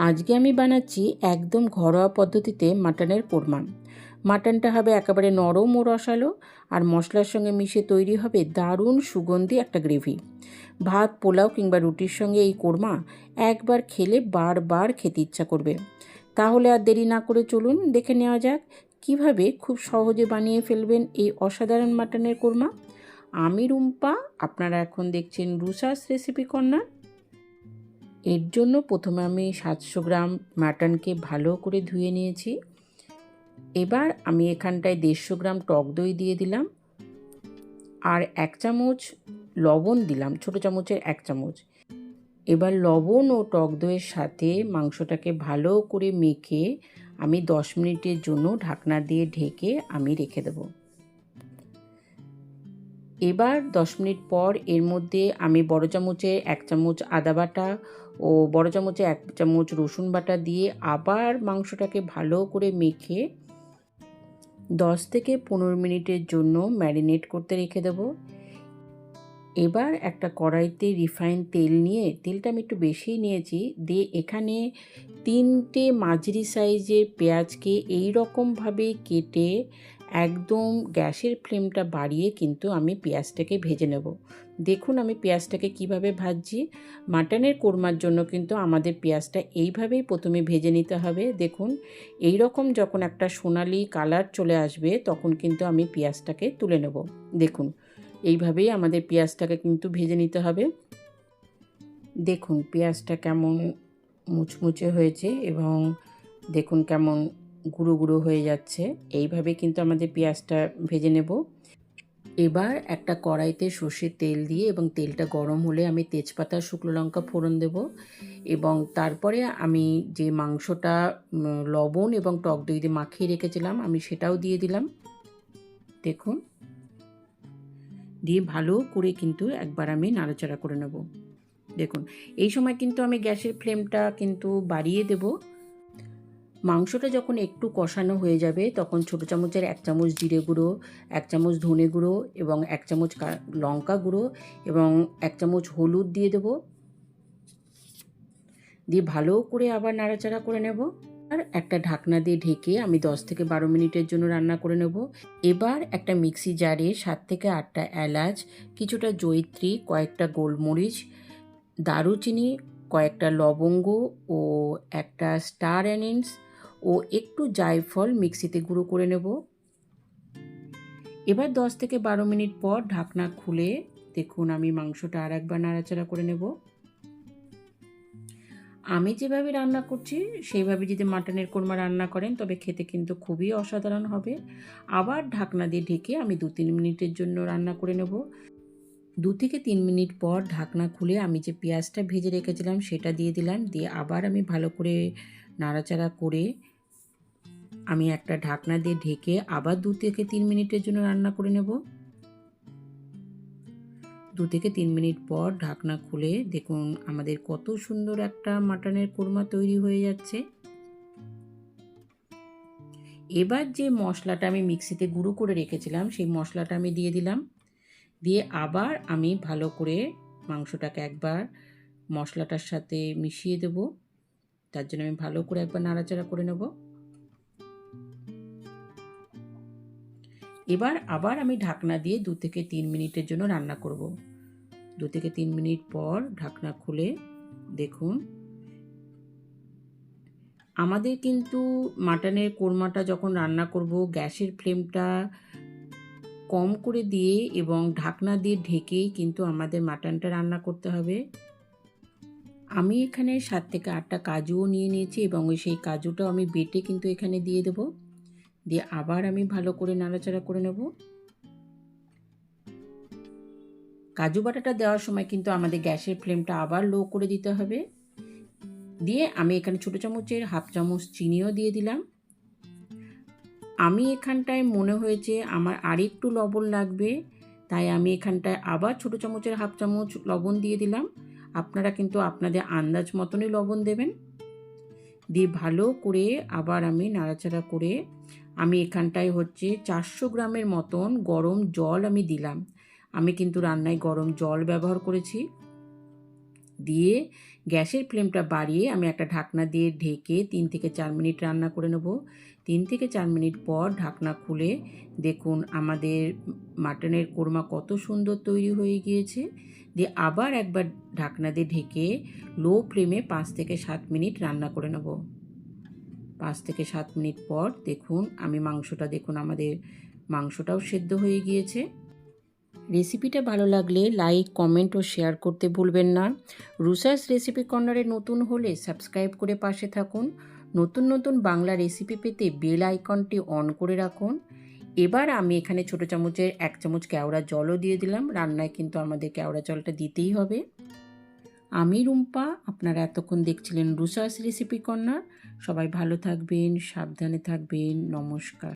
আজকে আমি বানাচ্ছি একদম ঘরোয়া পদ্ধতিতে মাটনের কোরমা। মাটনটা হবে একেবারে নরম ও রসালো, আর মশলার সঙ্গে মিশে তৈরি হবে দারুণ সুগন্ধি একটা গ্রেভি। ভাত, পোলাও কিংবা রুটির সঙ্গে এই কোরমা একবার খেলে বারবার খেতে ইচ্ছা করবে। তাহলে আর দেরি না করে চলুন দেখে নেওয়া যাক কিভাবে খুব সহজে বানিয়ে ফেলবেন এই অসাধারণ মাটনের কোরমা। আমি রুম্পা, আপনারা এখন দেখছেন রুসাস রেসিপি কর্নার। এর জন্য প্রথমে আমি 700 গ্রাম মাটনকে ভালো করে ধুয়ে নিয়েছি। এবার আমি এখানটায় 150 গ্রাম টক দই দিয়ে দিলাম, আর 1 চামচ লবণ দিলাম, ছোটো চামচের 1 চামচ। এবার লবণ ও টক দইয়ের সাথে মাংসটাকে ভালো করে মেখে আমি 10 মিনিটের জন্য ঢাকনা দিয়ে ঢেকে আমি রেখে দেবো। এবার 10 মিনিট পর এর মধ্যে আমি বড় চামচে 1 চামচ আদা বাটা ও বড় চামচে 1 চামচ রসুন বাটা দিয়ে আবার মাংসটাকে ভালো করে মেখে 10 থেকে 15 মিনিটের জন্য ম্যারিনেট করতে রেখে দেবো। এবার একটা কড়াইতে রিফাইন তেল নিয়ে, তেলটা আমি একটু বেশিই নিয়েছি, দিয়ে এখানে 3টে মাঝারি সাইজের পেঁয়াজকে এই রকমভাবে কেটে একদম গ্যাসের ফ্লেমটা বাড়িয়ে কিন্তু আমি পেঁয়াজটাকে ভেজে নেব। দেখুন আমি পেঁয়াজটাকে কিভাবে ভাজছি। মাটনের কোরমার জন্য কিন্তু আমাদের পেঁয়াজটা এইভাবেই প্রথমে ভেজে নিতে হবে। দেখুন এই রকম যখন একটা সোনালি কালার চলে আসবে তখন কিন্তু আমি পেঁয়াজটাকে তুলে নেব। দেখুন এইভাবেই আমাদের পেঁয়াজটাকে কিন্তু ভেজে নিতে হবে। দেখুন পেঁয়াজটা কেমন মুচমুচে হয়েছে এবং দেখুন কেমন গুঁড়ো গুঁড়ো হয়ে যাচ্ছে। এইভাবে কিন্তু আমাদের পেঁয়াজটা ভেজে নেব। এবার একটা কড়াইতে সর্ষের তেল দিয়ে এবং তেলটা গরম হলে আমি তেজপাতা, শুকনো লঙ্কা ফোড়ন দেব এবং তারপরে আমি যে মাংসটা লবণ এবং টক দই দিয়ে মাখিয়ে রেখেছিলাম আমি সেটাও দিয়ে দিলাম। দেখুন দিয়ে ভালো করে কিন্তু একবার আমি নাড়াচাড়া করে নেব। দেখুন এই সময় কিন্তু আমি গ্যাসের ফ্লেমটা কিন্তু বাড়িয়ে দেব। মাংসটা যখন একটু কষানো হয়ে যাবে তখন ছোটো চামচের 1 চামচ জিরে গুঁড়ো, 1 চামচ ধনে গুঁড়ো এবং 1 চামচ লঙ্কা গুঁড়ো এবং 1 চামচ হলুদ দিয়ে দেব। দিয়ে ভালো করে আবার নাড়াচাড়া করে নেব। আর একটা ঢাকনা দিয়ে ঢেকে আমি 10 থেকে 12 মিনিটের জন্য রান্না করে নেব। এবার একটা মিক্সি জারে 7 থেকে 8টা এলাচ, কিছুটা জয়িত্রী, কয়েকটা গোলমরিচ, দারুচিনি, কয়েকটা লবঙ্গ ও একটা স্টার অ্যানিস ও একটু জায়ফল মিক্সিতে গুঁড়ো করে নেব। এবার 10 থেকে 12 মিনিট পর ঢাকনা খুলে দেখুন আমি মাংসটা আর একবার নাড়াচাড়া করে নেব। আমি যেভাবে রান্না করছি সেইভাবে যদি মাটনের কোরমা রান্না করেন তবে খেতে কিন্তু খুবই অসাধারণ হবে। আবার ঢাকনা দিয়ে ঢেকে আমি 2-3 মিনিটের জন্য রান্না করে নেব। 2 থেকে 3 মিনিট পর ঢাকনা খুলে আমি যে পেঁয়াজটা ভেজে রেখেছিলাম সেটা দিয়ে দিলাম। দিয়ে আবার আমি ভালো করে নাড়াচাড়া করে আমি একটা ঢাকনা দিয়ে ঢেকে আবার 2 থেকে 3 মিনিটের জন্য রান্না করে নেব। 2 থেকে 3 মিনিট পর ঢাকনা খুলে দেখুন আমাদের কত সুন্দর একটা মাটনের কোরমা তৈরি হয়ে যাচ্ছে। এবার যে মশলাটা আমি মিক্সিতে গুঁড়ো করে রেখেছিলাম সেই মশলাটা আমি দিয়ে দিলাম। দিয়ে আবার আমি ভালো করে মাংসটাকে একবার মশলাটার সাথে মিশিয়ে দেব। তার জন্য আমি ভালো করে একবার নাড়াচাড়া করে নেব। এবার আবার আমি ঢাকনা দিয়ে 2 থেকে 3 মিনিটের জন্য রান্না করব। 2 থেকে 3 মিনিট পর ঢাকনা খুলে দেখুন আমাদের কিন্তু মাটনের কোরমাটা যখন রান্না করব গ্যাসের ফ্লেমটা কম করে দিয়ে এবং ঢাকনা দিয়ে ঢেকেই কিন্তু আমাদের মাটনটা রান্না করতে হবে। আমি এখানে 7 থেকে 8টা কাজুও নিয়ে নিয়েছি এবং সেই কাজুটাও আমি বেটে কিন্তু এখানে দিয়ে দেব। দিয়ে আবার আমি ভালো করে নাড়াচাড়া করে নেব। কাজু বাটাটা দেওয়ার সময় কিন্তু আমাদের গ্যাসের ফ্লেমটা আবার লো করে দিতে হবে। দিয়ে আমি এখানে ছোটো চামচের 1/2 চামচ চিনিও দিয়ে দিলাম। আমি এখানটায় মনে হয়েছে আমার আরেকটু লবণ লাগবে, তাই আমি এখানটায় আবার ছোটো চামচের 1/2 চামচ লবণ দিয়ে দিলাম। আপনারা কিন্তু আপনাদের আন্দাজ মতনই লবণ দেবেন। দিয়ে ভালো করে আবার আমি নাড়াচাড়া করে আমি এখানটায় 400 গ্রামের মতন গরম জল আমি দিলাম। আমি কিন্তু রান্নায় গরম জল ব্যবহার করেছি। দিয়ে গ্যাসের ফ্লেমটা বাড়িয়ে আমি একটা ঢাকনা দিয়ে ঢেকে 3 থেকে 4 মিনিট রান্না করে নেব। 3 থেকে 4 মিনিট পর ঢাকনা খুলে দেখুন আমাদের মাটনের কোরমা কত সুন্দর তৈরি হয়ে গিয়েছে। দিয়ে আবার একবার ঢাকনা দিয়ে ঢেকে লো ফ্লেমে 5 থেকে 7 মিনিট রান্না করে নেব। 5 থেকে 7 মিনিট পর দেখুন দেখুন আমাদের মাংসটাও সেদ্ধ হয়ে গিয়েছে। রেসিপিটা ভালো লাগলে লাইক, কমেন্ট ও শেয়ার করতে ভুলবেন না। রুষাস রেসিপি কর্নারে নতুন হলে সাবস্ক্রাইব করে পাশে থাকুন। নতুন নতুন বাংলা রেসিপি পেতে বেল আইকনটি অন করে রাখুন। এবার আমি এখানে ছোটো চামচের 1 চামচ কেওড়া জলও দিয়ে দিলাম। রান্নায় কিন্তু আমাদের কেওড়া জলটা দিতেই হবে। আমি রুম্পা, আপনারা এতক্ষণ দেখছিলেন রুষাস রেসিপি কর্নার। সবাই ভালো থাকবেন, সাবধানে থাকবেন। নমস্কার।